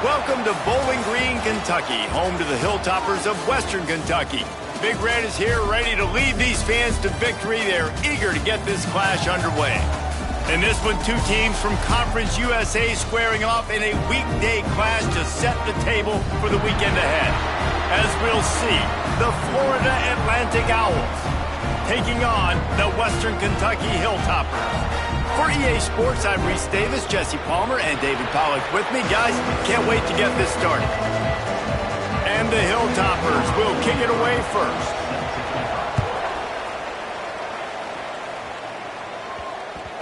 Welcome to Bowling Green, Kentucky, home to the Hilltoppers of Western Kentucky. Big Red is here ready to lead these fans to victory. They're eager to get this clash underway. In this one, two teams from Conference USA squaring off in a weekday clash to set the table for the weekend ahead. As we'll see, the Florida Atlantic Owls taking on the Western Kentucky Hilltoppers. For EA Sports, I'm Reese Davis, Jesse Palmer, and David Pollack with me. Guys, can't wait to get this started. And the Hilltoppers will kick it away first.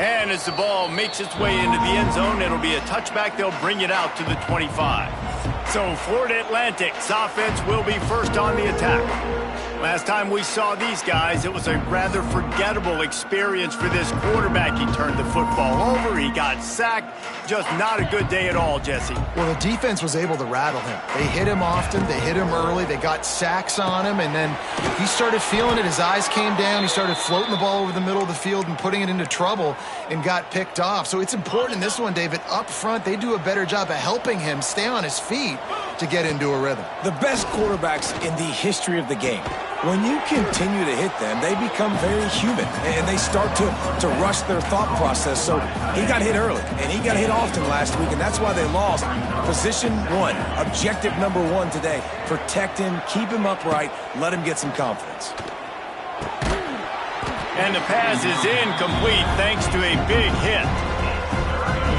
And as the ball makes its way into the end zone, it'll be a touchback. They'll bring it out to the 25. So Florida Atlantic's offense will be first on the attack. Last time we saw these guys, it was a rather forgettable experience for this quarterback. He turned the football over, he got sacked. Just not a good day at all, Jesse. Well, the defense was able to rattle him. They hit him often, they hit him early, they got sacks on him, and then he started feeling it. His eyes came down, he started floating the ball over the middle of the field and putting it into trouble and got picked off. So it's important in this one, David, up front, they do a better job of helping him stay on his feet to get into a rhythm. The best quarterbacks in the history of the game, when you continue to hit them, they become very human, and they start to rush their thought process. So he got hit early, and he got hit often last week, and that's why they lost. Position one, objective number one today, protect him, keep him upright, let him get some confidence. And the pass is incomplete thanks to a big hit.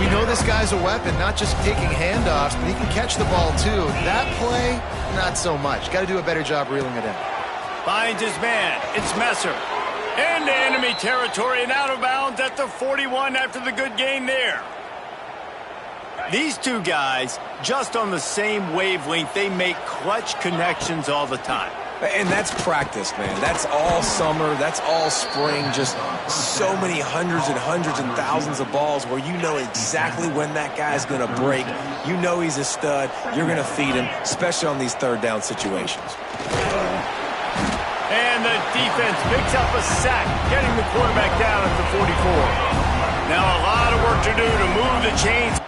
We know this guy's a weapon, not just taking handoffs, but he can catch the ball too. That play, not so much. Got to do a better job reeling it in. Finds his man. It's Messer. Into enemy territory and out of bounds at the 41 after the good gain there. These two guys, just on the same wavelength, they make clutch connections all the time. And that's practice, man. That's all summer. That's all spring. Just so many hundreds and thousands of balls where you know exactly when that guy's going to break. You know he's a stud. You're going to feed him, especially on these third down situations. And the defense picks up a sack, getting the quarterback down at the 44. Now a lot of work to do to move the chains.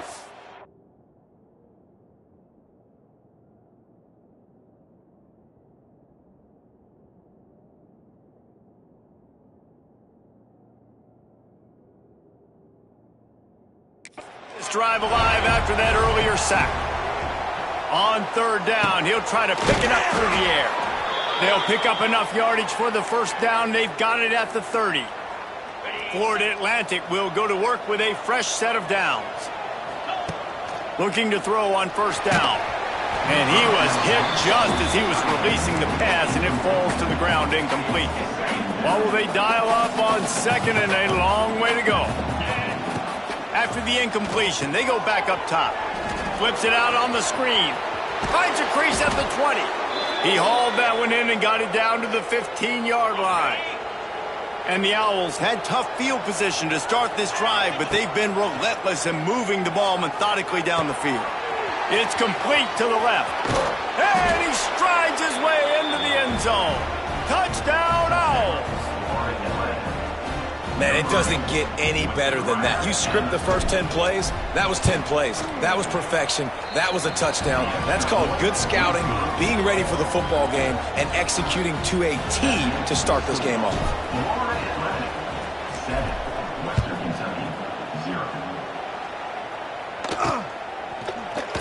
This drive alive after that earlier sack. On third down, he'll try to pick it up through the air. They'll pick up enough yardage for the first down. They've got it at the 30. Florida Atlantic will go to work with a fresh set of downs. Looking to throw on first down. And he was hit just as he was releasing the pass, and it falls to the ground incomplete. What will they dial up on second, and a long way to go. After the incompletion, they go back up top. Flips it out on the screen. Finds a crease at the 20. He hauled that one in and got it down to the 15-yard line. And the Owls had tough field position to start this drive, but they've been relentless in moving the ball methodically down the field. It's complete to the left. And he strides his way into the end zone. Touchdown, Owls! Man, it doesn't get any better than that. You script the first 10 plays, that was 10 plays. That was perfection. That was a touchdown. That's called good scouting, being ready for the football game, and executing to a T to start this game off.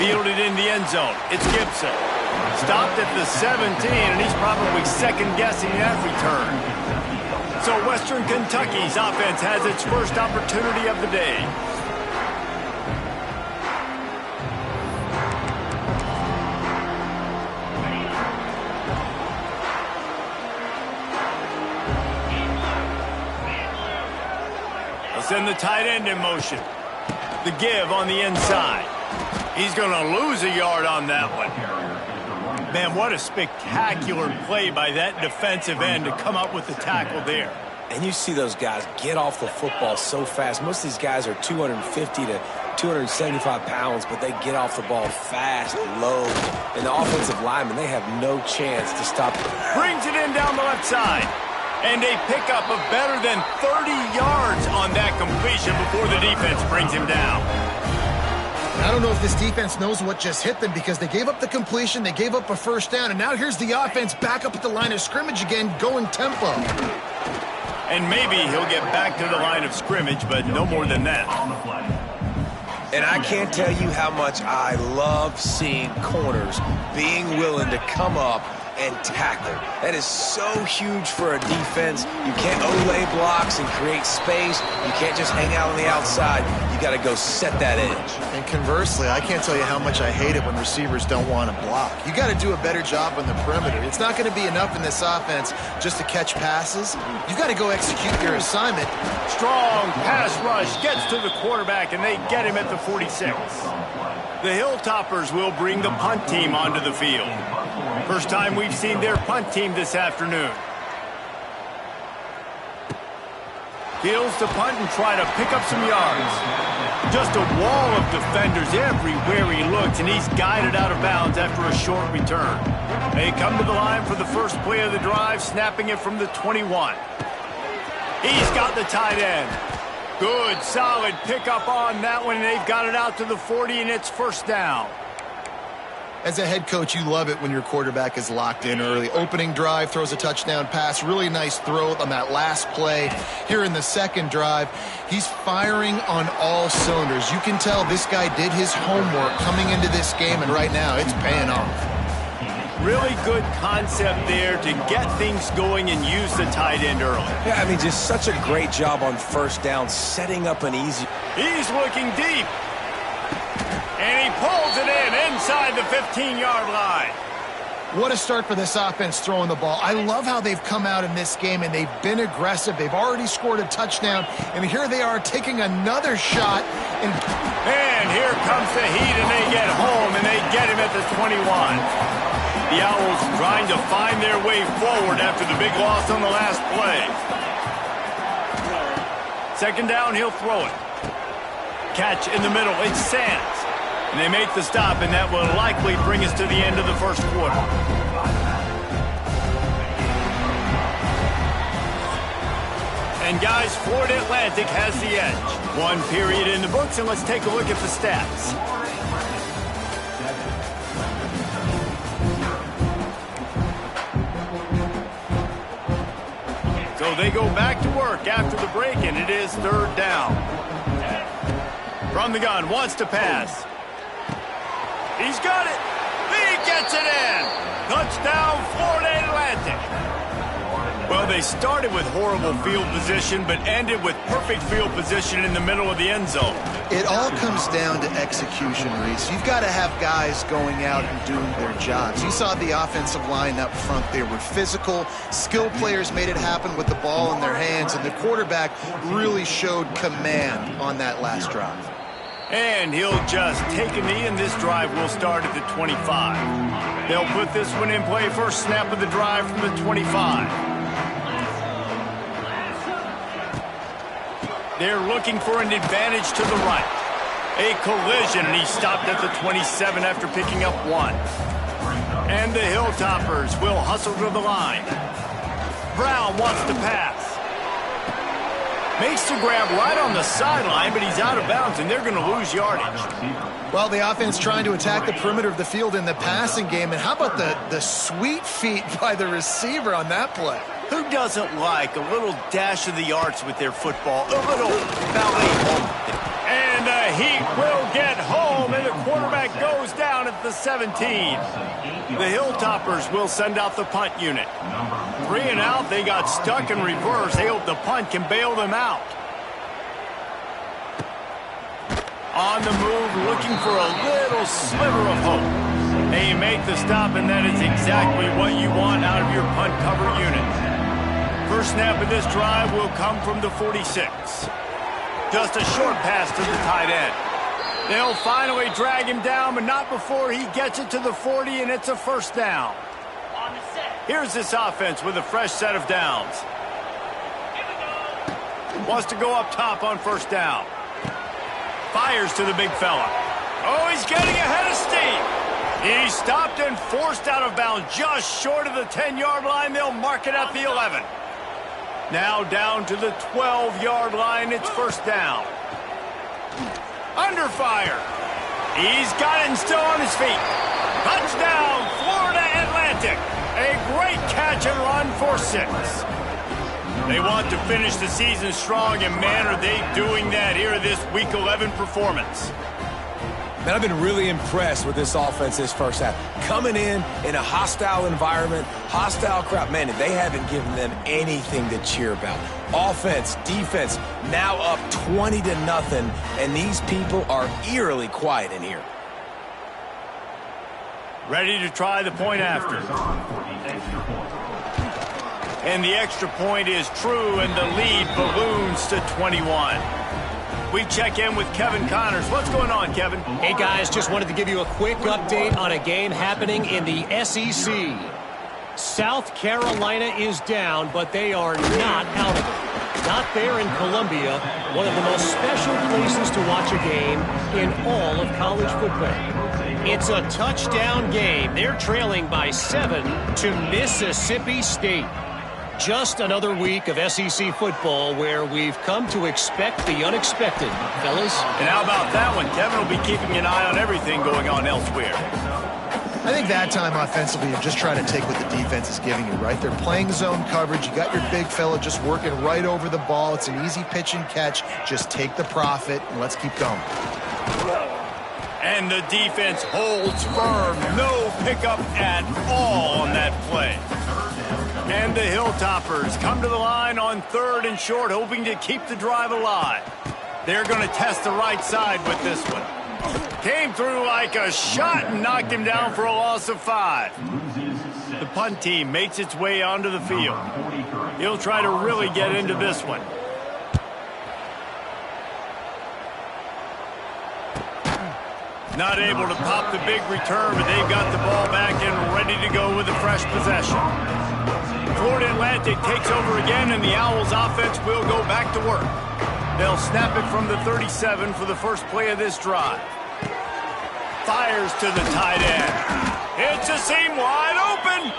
Fielded in the end zone. It's Gibson. Stopped at the 17, and he's probably second-guessing that return. So Western Kentucky's offense has its first opportunity of the day. They'll send the tight end in motion. The give on the inside. He's going to lose a yard on that one. Man, what a spectacular play by that defensive end to come up with the tackle there. And you see those guys get off the football so fast. Most of these guys are 250 to 275 pounds, but they get off the ball fast, low. And the offensive linemen, they have no chance to stop them. Brings it in down the left side. And a pickup of better than 30 yards on that completion before the defense brings him down. I don't know if this defense knows what just hit them because they gave up the completion, they gave up a first down, and now here's the offense back up at the line of scrimmage again, going tempo. And maybe he'll get back to the line of scrimmage, but no more than that. And I can't tell you how much I love seeing corners being willing to come up and tackle. That is so huge for a defense. You can't lay blocks and create space. You can't just hang out on the outside. You got to go set that edge. And conversely, I can't tell you how much I hate it when receivers don't want to block. You got to do a better job on the perimeter. It's not going to be enough in this offense just to catch passes. You got to go execute your assignment. Strong pass rush gets to the quarterback, and they get him at the 46. The Hilltoppers will bring the punt team onto the field. First time we've seen their punt team this afternoon. Fields to punt and try to pick up some yards. Just a wall of defenders everywhere he looks, and he's guided out of bounds after a short return. They come to the line for the first play of the drive, snapping it from the 21. He's got the tight end. Good, solid pickup on that one, and they've got it out to the 40, and it's first down. As a head coach, you love it when your quarterback is locked in early. Opening drive, throws a touchdown pass. Really nice throw on that last play. Here in the second drive, he's firing on all cylinders. You can tell this guy did his homework coming into this game, and right now it's paying off. Really good concept there to get things going and use the tight end early. Yeah, I mean, just such a great job on first down, setting up an easy... He's looking deep. And he pulls it in inside the 15-yard line. What a start for this offense throwing the ball. I love how they've come out in this game, and they've been aggressive. They've already scored a touchdown, and here they are taking another shot. And here comes the heat, and they get home, and they get him at the 21. The Owls trying to find their way forward after the big loss on the last play. Second down, he'll throw it. Catch in the middle, it's Sands. And they make the stop, and that will likely bring us to the end of the first quarter. And guys, Florida Atlantic has the edge. One period in the books, and let's take a look at the stats. So they go back to work after the break, and it is third down. From the gun, wants to pass. He's got it. He gets it in. Touchdown, Florida Atlantic. Well, they started with horrible field position, but ended with perfect field position in the middle of the end zone. It all comes down to execution, Reese. You've got to have guys going out and doing their jobs. You saw the offensive line up front. They were physical. Skilled players made it happen with the ball in their hands, and the quarterback really showed command on that last drive. And he'll just take a knee, and this drive will start at the 25. They'll put this one in play. First snap of the drive from the 25. They're looking for an advantage to the right. A collision, and he stopped at the 27 after picking up one. And the Hilltoppers will hustle to the line. Brown wants to pass. Makes the grab right on the sideline, but he's out of bounds, and they're going to lose yardage. Well, the offense trying to attack the perimeter of the field in the passing game, and how about the sweet feet by the receiver on that play? Who doesn't like a little dash of the arts with their football? A little ballet home. And the Heat will get home, and the quarterback goes down at the 17. The Hilltoppers will send out the punt unit. 3 and out, they got stuck in reverse. They hope the punt can bail them out. On the move, looking for a little sliver of hope. They make the stop, and that is exactly what you want out of your punt cover unit. First snap of this drive will come from the 46. Just a short pass to the tight end. They'll finally drag him down, but not before he gets it to the 40, and it's a first down. Here's this offense with a fresh set of downs. Wants to go up top on first down. Fires to the big fella. Oh, he's getting ahead of steam. He stopped and forced out of bounds just short of the 10-yard line. They'll mark it at the 11. Now down to the 12-yard line. It's first down. Under fire. He's got it and still on his feet. Touchdown, Florida Atlantic. A great catch and run for 6. They want to finish the season strong, and man, are they doing that here in this Week 11 performance. Man, I've been really impressed with this offense this first half. Coming in a hostile environment, hostile crowd. Man, they haven't given them anything to cheer about. Offense, defense, now up 20-0, and these people are eerily quiet in here. Ready to try the point after. And the extra point is true, and the lead balloons to 21. We check in with Kevin Connors. What's going on, Kevin? Hey, guys, just wanted to give you a quick update on a game happening in the SEC. South Carolina is down, but they are not out of it. Not there in Columbia, one of the most special places to watch a game in all of college football. It's a touchdown game. They're trailing by 7 to Mississippi State. Just another week of SEC football where we've come to expect the unexpected, fellas. And how about that one? Kevin will be keeping an eye on everything going on elsewhere. I think that time offensively, you're just trying to take what the defense is giving you, right? They're playing zone coverage. You got your big fella just working right over the ball. It's an easy pitch and catch. Just take the profit, and let's keep going. And the defense holds firm. No pickup at all on that play. And the Hilltoppers come to the line on 3rd and short, hoping to keep the drive alive. They're going to test the right side with this one. Came through like a shot and knocked him down for a loss of 5. The punt team makes its way onto the field. He'll try to really get into this one. Not able to pop the big return, but they've got the ball back and ready to go with a fresh possession. Florida Atlantic takes over again, and the Owls offense will go back to work. They'll snap it from the 37 for the first play of this drive. Fires to the tight end. It's a seam wide open.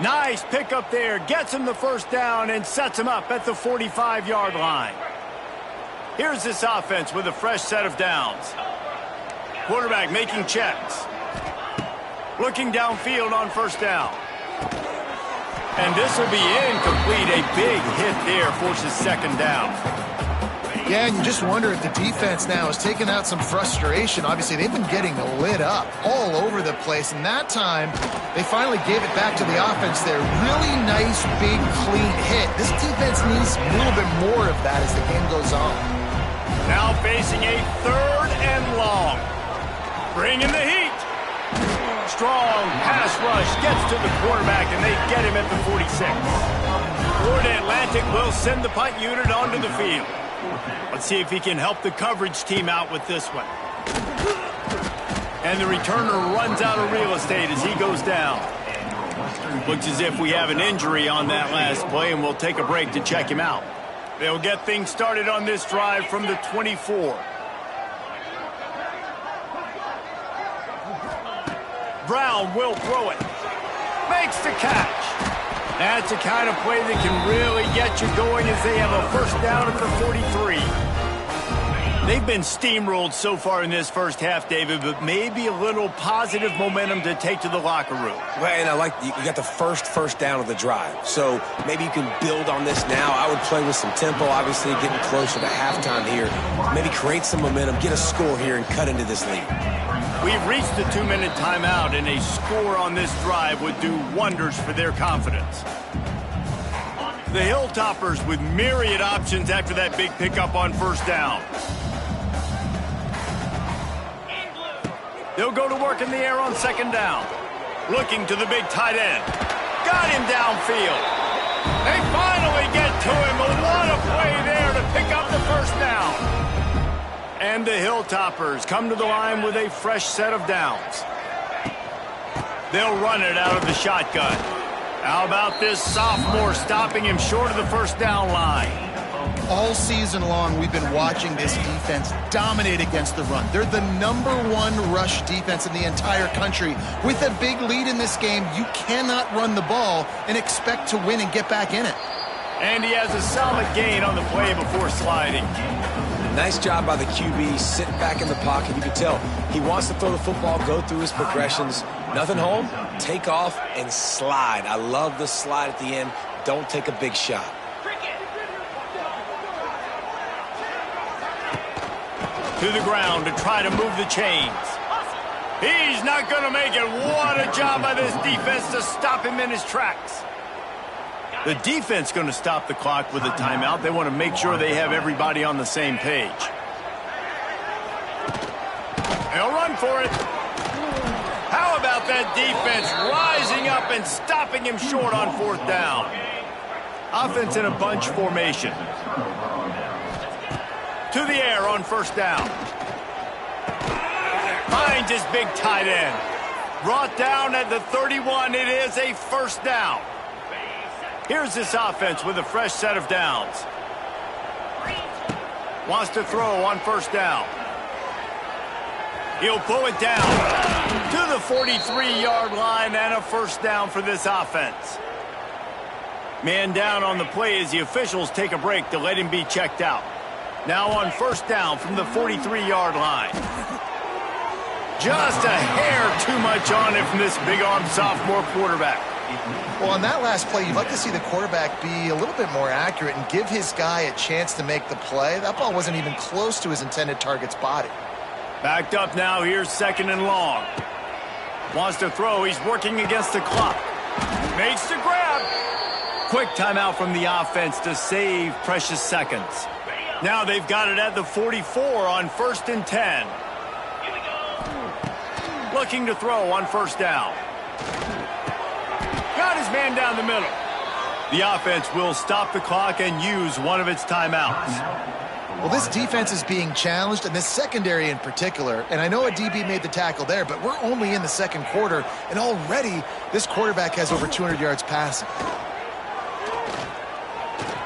Nice pickup there. Gets him the first down and sets him up at the 45-yard line. Here's this offense with a fresh set of downs. Quarterback making checks. Looking downfield on first down. And this will be incomplete. A big hit there forces second down. Yeah, and you just wonder if the defense now is taking out some frustration. Obviously, they've been getting lit up all over the place. And that time, they finally gave it back to the offense there. Really nice, big, clean hit. This defense needs a little bit more of that as the game goes on. Now facing a 3rd and long. Bringing the heat. Strong pass rush gets to the quarterback, and they get him at the 46. Florida Atlantic will send the punt unit onto the field. Let's see if he can help the coverage team out with this one. And the returner runs out of real estate as he goes down. Looks as if we have an injury on that last play, and we'll take a break to check him out. They'll get things started on this drive from the 24. Brown will throw it. Makes the catch. That's the kind of play that can really get you going as they have a first down at the 43. They've been steamrolled so far in this first half, David, but maybe a little positive momentum to take to the locker room. Well, and I like you got the first down of the drive, so maybe you can build on this now. I would play with some tempo, obviously getting closer to halftime here. Maybe create some momentum, get a score here, and cut into this lead. We've reached the 2-minute timeout, and a score on this drive would do wonders for their confidence. The Hilltoppers with myriad options after that big pickup on first down. They'll go to work in the air on second down. Looking to the big tight end. Got him downfield. They finally get to him, but what a play there to pick up the first down. And the Hilltoppers come to the line with a fresh set of downs. They'll run it out of the shotgun. How about this sophomore stopping him short of the first down line? All season long, we've been watching this defense dominate against the run. They're the #1 rush defense in the entire country. With a big lead in this game, you cannot run the ball and expect to win and get back in it. And he has a solid gain on the play before sliding. Nice job by the QB, sitting back in the pocket. You can tell he wants to throw the football, go through his progressions. Nothing home, take off, and slide. I love the slide at the end. Don't take a big shot. To the ground to try to move the chains. He's not going to make it. What a job by this defense to stop him in his tracks. The defense going to stop the clock with a timeout. They want to make sure they have everybody on the same page. They'll run for it. How about that defense rising up and stopping him short on 4th down? Offense in a bunch formation. To the air on 1st down. Finds his big tight end. Brought down at the 31. It is a 1st down. Here's this offense with a fresh set of downs. Wants to throw on 1st down. He'll pull it down to the 43-yard line and a 1st down for this offense. Man down on the play as the officials take a break to let him be checked out. Now on 1st down from the 43-yard line. Just a hair too much on it from this big-armed sophomore quarterback. Well, on that last play, you'd like to see the quarterback be a little bit more accurate and give his guy a chance to make the play. That ball wasn't even close to his intended target's body. Backed up now. Here's 2nd and long. Wants to throw. He's working against the clock. Makes the grab. Quick timeout from the offense to save precious seconds. Now they've got it at the 44 on 1st and 10. Looking to throw on 1st down. Got his man down the middle. The offense will stop the clock and use one of its timeouts. Well, this defense is being challenged, and this secondary in particular. And I know a DB made the tackle there, but we're only in the 2nd quarter, and already this quarterback has over 200 yards passing.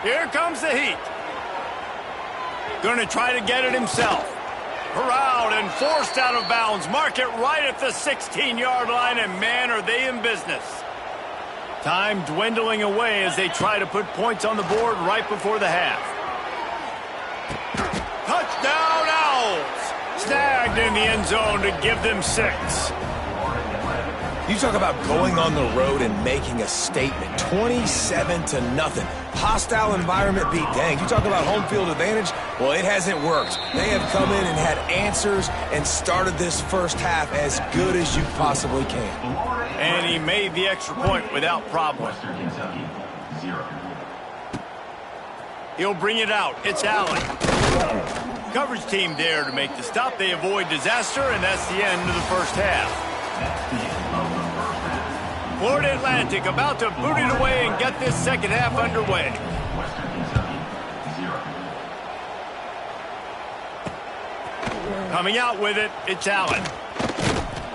Here comes the heat. Going to try to get it himself. Corralled and forced out of bounds. Mark it right at the 16-yard line, and man, are they in business. Time dwindling away as they try to put points on the board right before the half. Touchdown Owls! Snagged in the end zone to give them 6. You talk about going on the road and making a statement. 27-0. Hostile environment beat dang. You talk about home field advantage. Well, it hasn't worked. They have come in and had answers and started this 1st half as good as you possibly can. And he made the extra point without problem. He'll bring it out. It's Allen. Coverage team there to make the stop. They avoid disaster, and that's the end of the 1st half. Florida Atlantic about to boot it away and get this 2nd half underway. Coming out with it, it's Allen.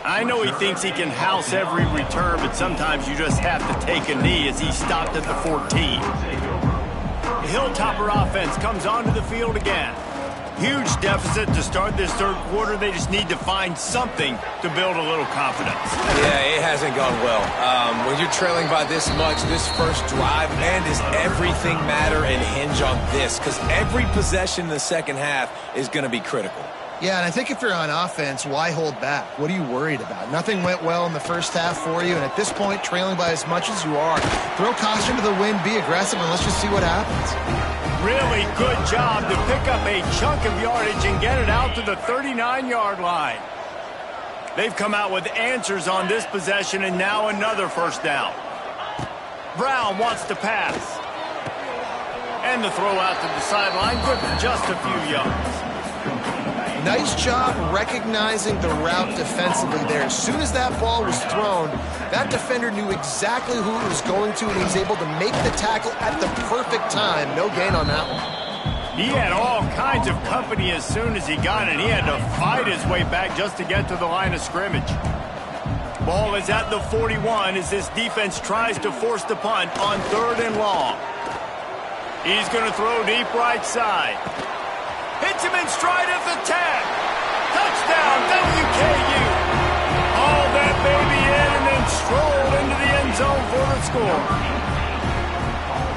I know he thinks he can house every return, but sometimes you just have to take a knee as he stopped at the 14. The Hilltopper offense comes onto the field again. Huge deficit to start this 3rd quarter. They just need to find something to build a little confidence. Yeah, it hasn't gone well. When you're trailing by this much, this 1st drive, man, does everything matter and hinge on this? Because every possession in the 2nd half is going to be critical. Yeah, and I think if you're on offense, why hold back? What are you worried about? Nothing went well in the 1st half for you, and at this point, trailing by as much as you are, throw caution to the wind, be aggressive, and let's just see what happens. Really good job to pick up a chunk of yardage and get it out to the 39-yard line. They've come out with answers on this possession, and now another 1st down. Brown wants to pass. And the throw out to the sideline, good for just a few yards. Nice job recognizing the route defensively there. As soon as that ball was thrown, that defender knew exactly who it was going to, and he was able to make the tackle at the perfect time. No gain on that one. He had all kinds of company as soon as he got it. He had to fight his way back just to get to the line of scrimmage. Ball is at the 41 as this defense tries to force the punt on 3rd and long. He's going to throw deep right side. Hits him in stride at the 10. Touchdown, WKU. Hauled that baby in and then strolled into the end zone for the score.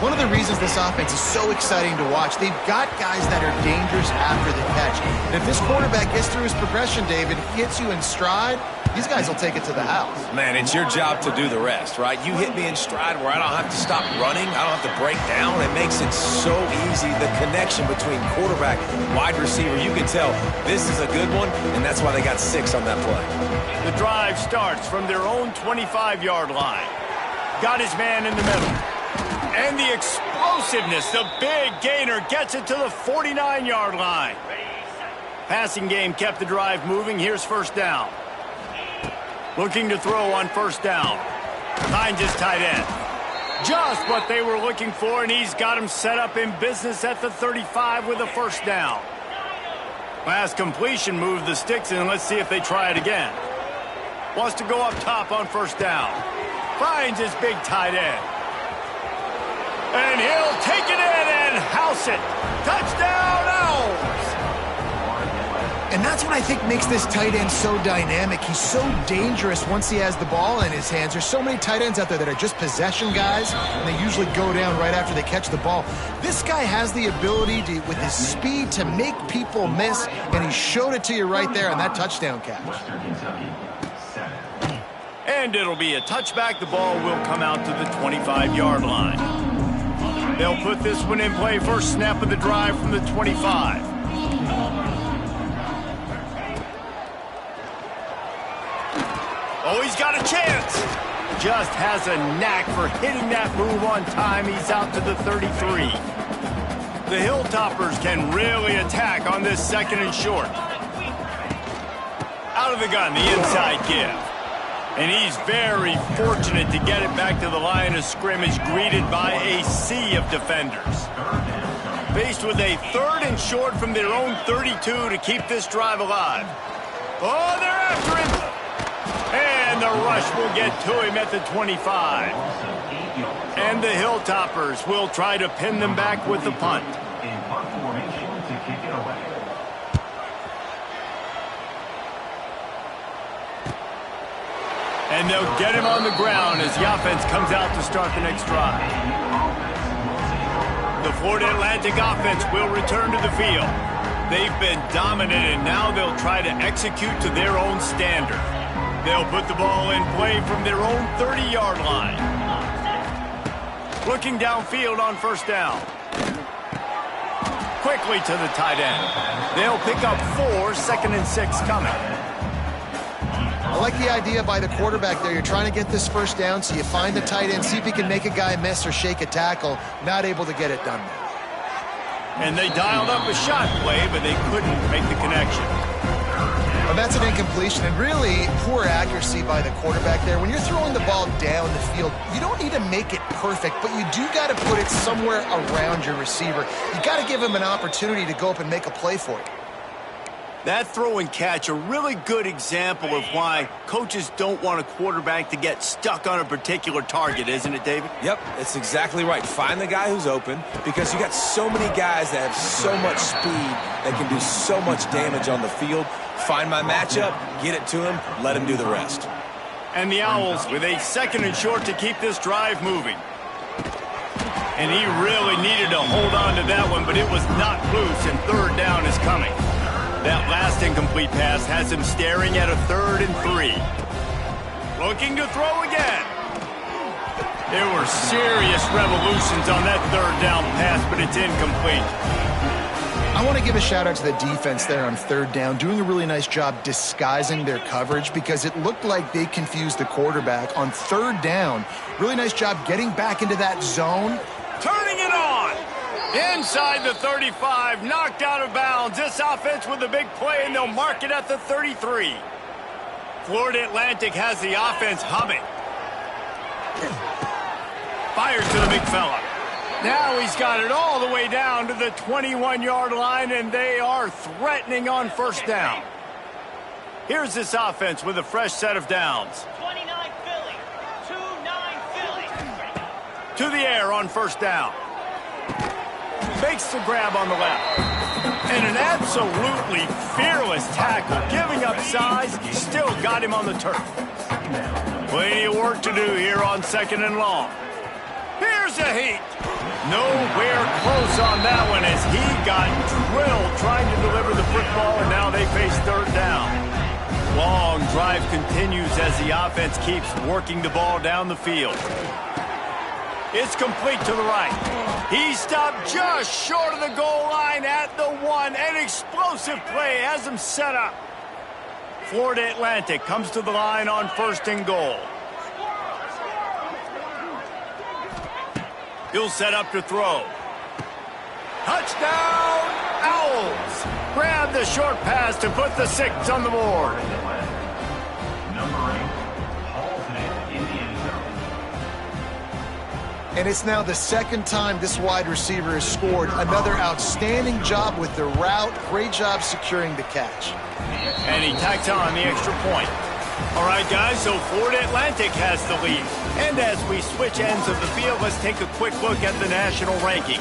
One of the reasons this offense is so exciting to watch, they've got guys that are dangerous after the catch. And if this quarterback gets through his progression, David, he hits you in stride, these guys will take it to the house. Man, it's your job to do the rest, right? You hit me in stride where I don't have to stop running. I don't have to break down. It makes it so easy. The connection between quarterback and wide receiver, you can tell this is a good one, and that's why they got 6 on that play. The drive starts from their own 25-yard line. Got his man in the middle. And the explosiveness, the big gainer gets it to the 49-yard line. Passing game kept the drive moving. Here's first down. Looking to throw on first down. Finds his tight end. Just what they were looking for, and he's got him set up in business at the 35 with a first down. Last completion moved the sticks, and let's see if they try it again. Wants to go up top on first down. Finds his big tight end. And he'll take it in and house it. Touchdown, Owls! And that's what I think makes this tight end so dynamic. He's so dangerous once he has the ball in his hands. There's so many tight ends out there that are just possession guys, and they usually go down right after they catch the ball. This guy has the ability to, with his speed, to make people miss, and he showed it to you right there on that touchdown catch. And it'll be a touchback. The ball will come out to the 25-yard line. They'll put this one in play. First snap of the drive from the 25. Oh, he's got a chance. Just has a knack for hitting that move on time. He's out to the 33. The Hilltoppers can really attack on this second and short. Out of the gun, the inside give. And he's very fortunate to get it back to the line of scrimmage, greeted by a sea of defenders. Faced with a third and short from their own 32 to keep this drive alive. Oh, they're after him. And the rush will get to him at the 25. And the Hilltoppers will try to pin them back with the punt. And they'll get him on the ground as the offense comes out to start the next drive. The Florida Atlantic offense will return to the field. They've been dominant, and now they'll try to execute to their own standard. They'll put the ball in play from their own 30-yard line. Looking downfield on first down. Quickly to the tight end. They'll pick up 4, 2nd and 6 coming. I like the idea by the quarterback there. You're trying to get this first down, so you find the tight end, see if he can make a guy miss or shake a tackle. Not able to get it done there. And they dialed up a shot play, but they couldn't make the connection. Well, that's an incompletion, and really poor accuracy by the quarterback there. When you're throwing the ball down the field, you don't need to make it perfect, but you do got to put it somewhere around your receiver. You got to give him an opportunity to go up and make a play for you. That throw and catch, a really good example of why coaches don't want a quarterback to get stuck on a particular target, isn't it, David? Yep, that's exactly right. Find the guy who's open, because you got so many guys that have so much speed that can do so much damage on the field. Find my matchup, get it to him, let him do the rest. And the Owls with a 2nd and short to keep this drive moving. And he really needed to hold on to that one, but it was not loose, and third down is coming. That last incomplete pass has him staring at a 3rd and 3. Looking to throw again. There were serious revolutions on that 3rd down pass, but it's incomplete. I want to give a shout out to the defense there on 3rd down, doing a really nice job disguising their coverage, because it looked like they confused the quarterback on 3rd down. Really nice job getting back into that zone. Turning it on. Inside the 35, knocked out of bounds. This offense with a big play, and they'll mark it at the 33. Florida Atlantic has the offense humming. Fires to the big fella. Now he's got it all the way down to the 21-yard line, and they are threatening on first down. Here's this offense with a fresh set of downs. 29 Philly, 2-9 Philly. To the air on first down. Makes the grab on the left. And an absolutely fearless tackle, giving up size, still got him on the turf. Plenty of work to do here on 2nd and long. Here's a heat. Nowhere close on that one as he got drilled trying to deliver the football, and now they face third down. Long drive continues as the offense keeps working the ball down the field. It's complete to the right. He stopped just short of the goal line at the 1. An explosive play has him set up. Florida Atlantic comes to the line on 1st and goal. He'll set up to throw. Touchdown, Owls! Grab the short pass to put the 6 on the board. And it's now the 2nd time this wide receiver has scored. Another outstanding job with the route. Great job securing the catch. And he tacks on the extra point. All right, guys, so Florida Atlantic has the lead. And as we switch ends of the field, let's take a quick look at the national rankings.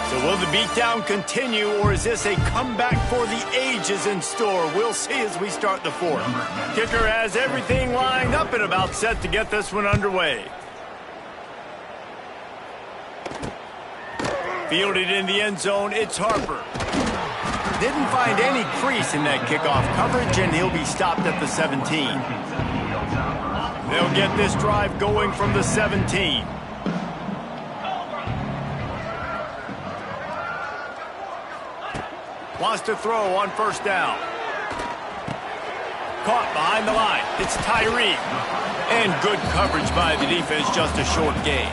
So will the beatdown continue, or is this a comeback for the ages in store? We'll see as we start the 4th. Kicker has everything lined up and about set to get this one underway. Fielded in the end zone, it's Harper. Didn't find any crease in that kickoff coverage, and he'll be stopped at the 17. They'll get this drive going from the 17. Wants to throw on 1st down. Caught behind the line. It's Tyree. And good coverage by the defense, just a short gain.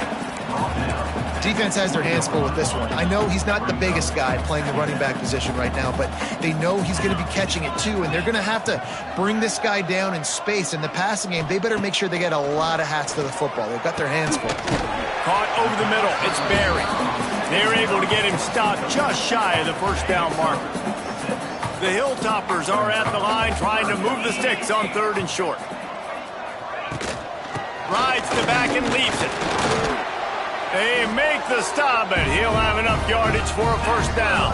Defense has their hands full with this one. I know he's not the biggest guy playing the running back position right now, but they know he's going to be catching it too, and they're going to have to bring this guy down in space. In the passing game, they better make sure they get a lot of hats to the football. They've got their hands full. Caught over the middle. It's Barry. They're able to get him stopped just shy of the 1st down marker. The Hilltoppers are at the line trying to move the sticks on 3rd and short. Rides the back and leaves it. They make the stop, but he'll have enough yardage for a 1st down.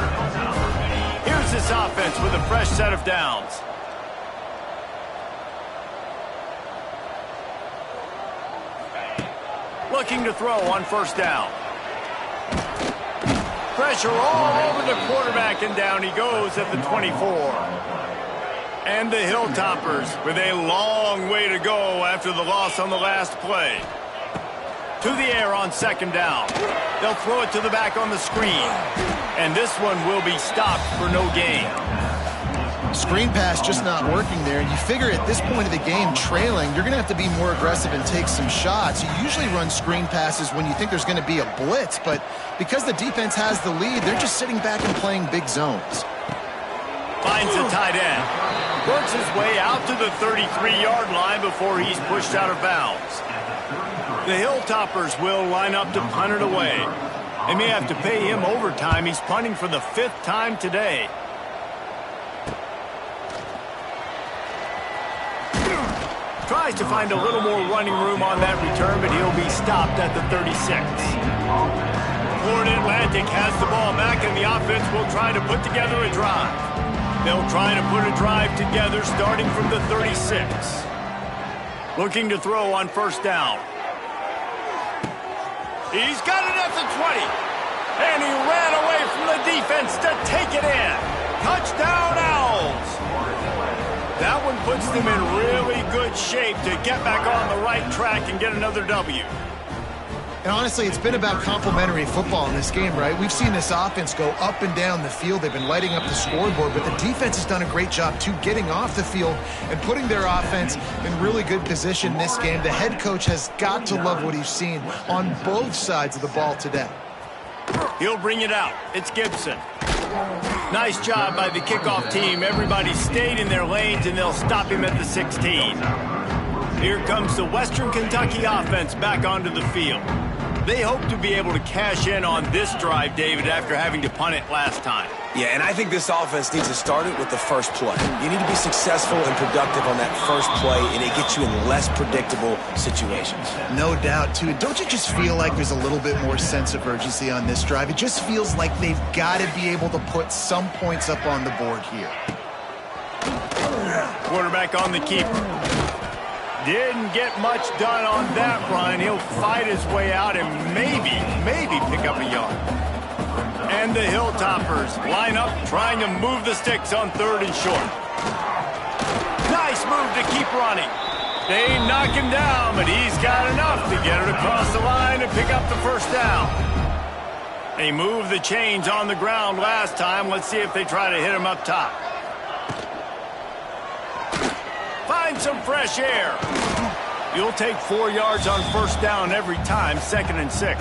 Here's this offense with a fresh set of downs. Looking to throw on 1st down. Pressure all over the quarterback, and down he goes at the 24. And the Hilltoppers with a long way to go after the loss on the last play. To the air on 2nd down. They'll throw it to the back on the screen. And this one will be stopped for no gain. Screen pass just not working there, and you figure at this point of the game, trailing, you're going to have to be more aggressive and take some shots. You usually run screen passes when you think there's going to be a blitz, but because the defense has the lead, they're just sitting back and playing big zones. Finds the tight end. Works his way out to the 33-yard line before he's pushed out of bounds. The Hilltoppers will line up to punt it away. They may have to pay him overtime. He's punting for the 5th time today. Tries to find a little more running room on that return, but he'll be stopped at the 36. Florida Atlantic has the ball back, and the offense will try to put together a drive. They'll try to put a drive together starting from the 36. Looking to throw on 1st down. He's got it at the 20. And he ran away from the defense to take it in. Touchdown, Owls. That one puts them in really good shape to get back on the right track and get another W. And honestly, it's been about complementary football in this game, right? We've seen this offense go up and down the field. They've been lighting up the scoreboard, but the defense has done a great job, too, getting off the field and putting their offense in really good position in this game. The head coach has got to love what he's seen on both sides of the ball today. He'll bring it out. It's Gibson. Nice job by the kickoff team. Everybody stayed in their lanes, and they'll stop him at the 16. Here comes the Western Kentucky offense back onto the field. They hope to be able to cash in on this drive, David, after having to punt it last time. Yeah, and I think this offense needs to start it with the first play. You need to be successful and productive on that first play, and it gets you in less predictable situations. No doubt, too. Don't you just feel like there's a little bit more sense of urgency on this drive? It just feels like they've got to be able to put some points up on the board here. Quarterback on the keeper. Didn't get much done on that run. He'll fight his way out and maybe pick up a yard. And the Hilltoppers line up trying to move the sticks on 3rd and short. Nice move to keep running. They knock him down, but he's got enough to get it across the line and pick up the first down. They moved the chains on the ground last time. Let's see if they try to hit him up top. Find some fresh air. You'll take 4 yards on first down every time, 2nd and 6.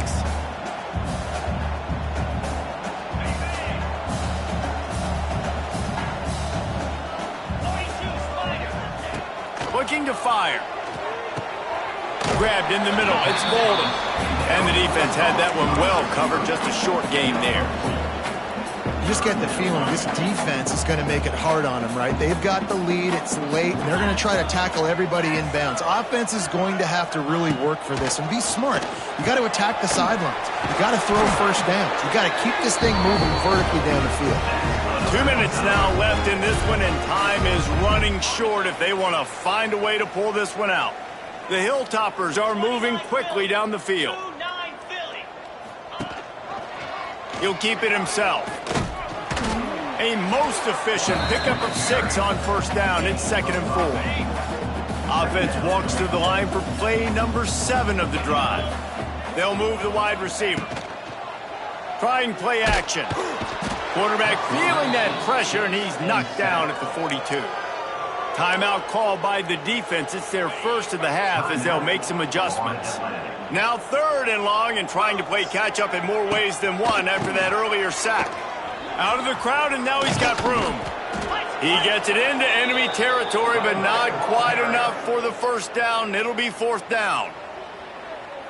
Looking to fire. Grabbed in the middle. It's Bolden. And the defense had that one well covered. Just a short game there. You just get the feeling this defense is going to make it hard on them, right? They've got the lead. It's late, and they're going to try to tackle everybody inbounds. Offense is going to have to really work for this and be smart. You got to attack the sidelines. You got to throw first downs. You got to keep this thing moving vertically down the field. 2 minutes now left in this one, and time is running short if they want to find a way to pull this one out. The Hilltoppers are moving quickly down the field. 2-9 Philly. He'll keep it himself. A most efficient pickup of 6 on first down. It's 2nd and 4. Offense walks to the line for play number 7 of the drive. They'll move the wide receiver. Trying play action. Quarterback feeling that pressure, and he's knocked down at the 42. Timeout called by the defense. It's their first of the half as they'll make some adjustments. Now 3rd and long, and trying to play catch-up in more ways than one after that earlier sack. Out of the crowd, and now he's got room. He gets it into enemy territory, but not quite enough for the first down. It'll be 4th down.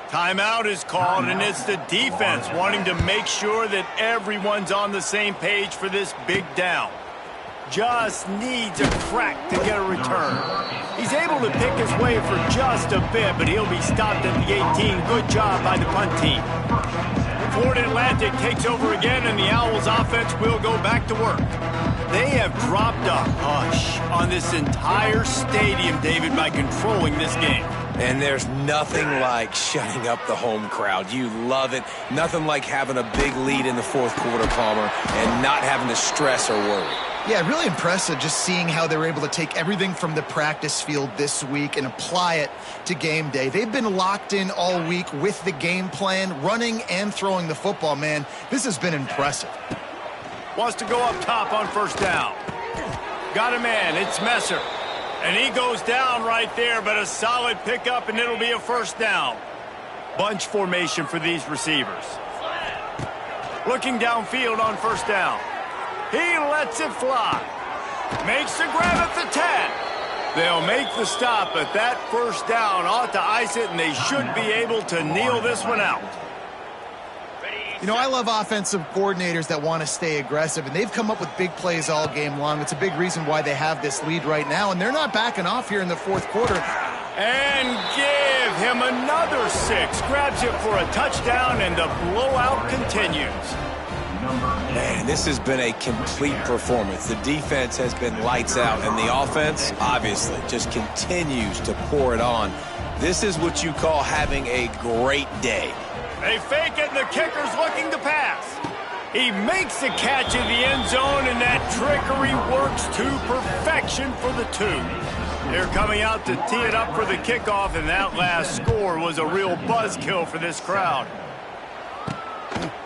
Timeout is called, and it's the defense wanting to make sure that everyone's on the same page for this big down. Just needs a crack to get a return. He's able to pick his way for just a bit, but he'll be stopped at the 18. Good job by the punt team. Florida Atlantic takes over again, and the Owls offense will go back to work. They have dropped a hush on this entire stadium, David, by controlling this game. And there's nothing like shutting up the home crowd. You love it. Nothing like having a big lead in the 4th quarter, Palmer, and not having to stress or worry. Yeah, really impressive just seeing how they were able to take everything from the practice field this week and apply it to game day. They've been locked in all week with the game plan, running and throwing the football, man. This has been impressive. Wants to go up top on first down. Got a man, it's Messer. And he goes down right there, but a solid pickup, and it'll be a first down. Bunch formation for these receivers. Looking downfield on first down. He lets it fly. Makes the grab at the 10. They'll make the stop, but that first down ought to ice it, and they should be able to kneel this one out. You know, I love offensive coordinators that want to stay aggressive, and they've come up with big plays all game long. It's a big reason why they have this lead right now, and they're not backing off here in the 4th quarter. And give him another 6. Grabs it for a touchdown, and the blowout continues. Man, this has been a complete performance. The defense has been lights out, and the offense, obviously, just continues to pour it on. This is what you call having a great day. They fake it, and the kicker's looking to pass. He makes the catch in the end zone, and that trickery works to perfection for the 2. They're coming out to tee it up for the kickoff, and that last score was a real buzzkill for this crowd.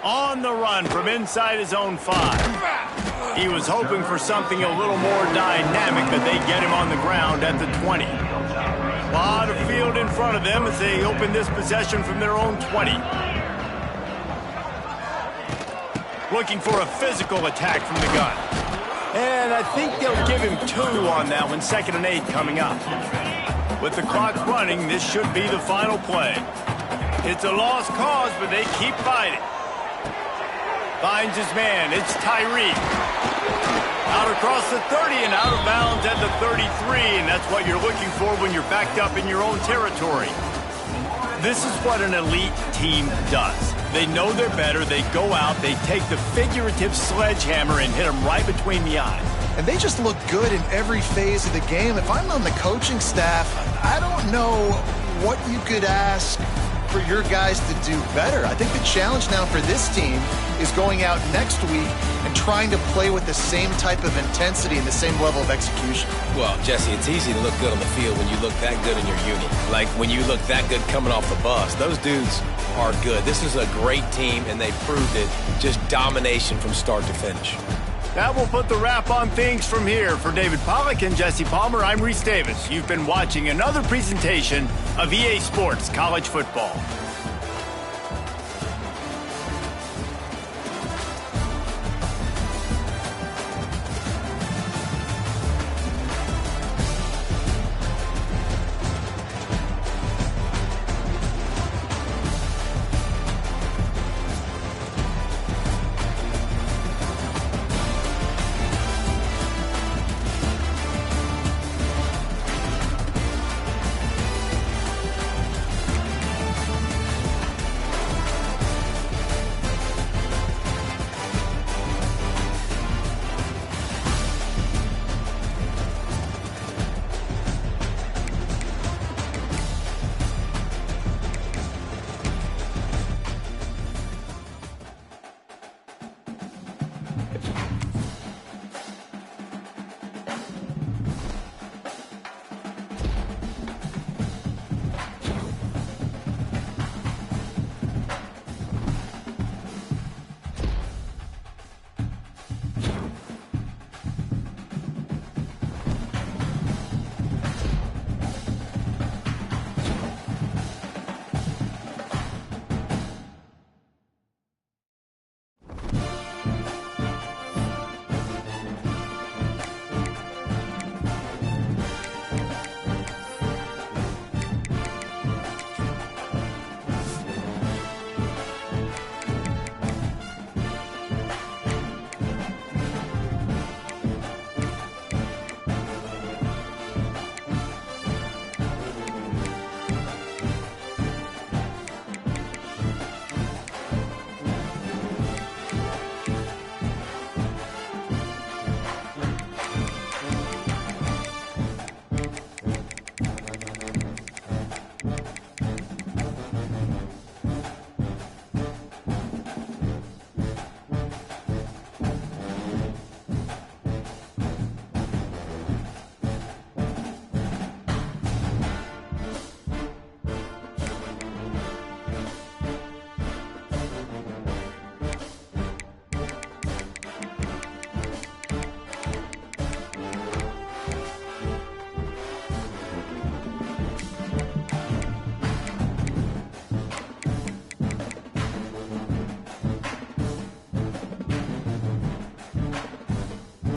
On the run from inside his own 5. He was hoping for something a little more dynamic, but they get him on the ground at the 20. A lot of field in front of them as they open this possession from their own 20. Looking for a physical attack from the gun. And I think they'll give him 2 on that one, 2nd and 8 coming up. With the clock running, this should be the final play. It's a lost cause, but they keep fighting. Finds his man. It's Tyree. Out across the 30 and out of bounds at the 33, and that's what you're looking for when you're backed up in your own territory. This is what an elite team does. They know they're better. They go out, they take the figurative sledgehammer and hit them right between the eyes. And they just look good in every phase of the game. If I'm on the coaching staff, I don't know what you could ask for your guys to do better. I think the challenge now for this team is going out next week and trying to play with the same type of intensity and the same level of execution. Well, Jesse, it's easy to look good on the field when you look that good in your unit. Like when you look that good coming off the bus. Those dudes are good. This is a great team, and they proved it. Just domination from start to finish. That will put the wrap on things from here. For David Pollack and Jesse Palmer, I'm Reese Davis. You've been watching another presentation of EA Sports College Football.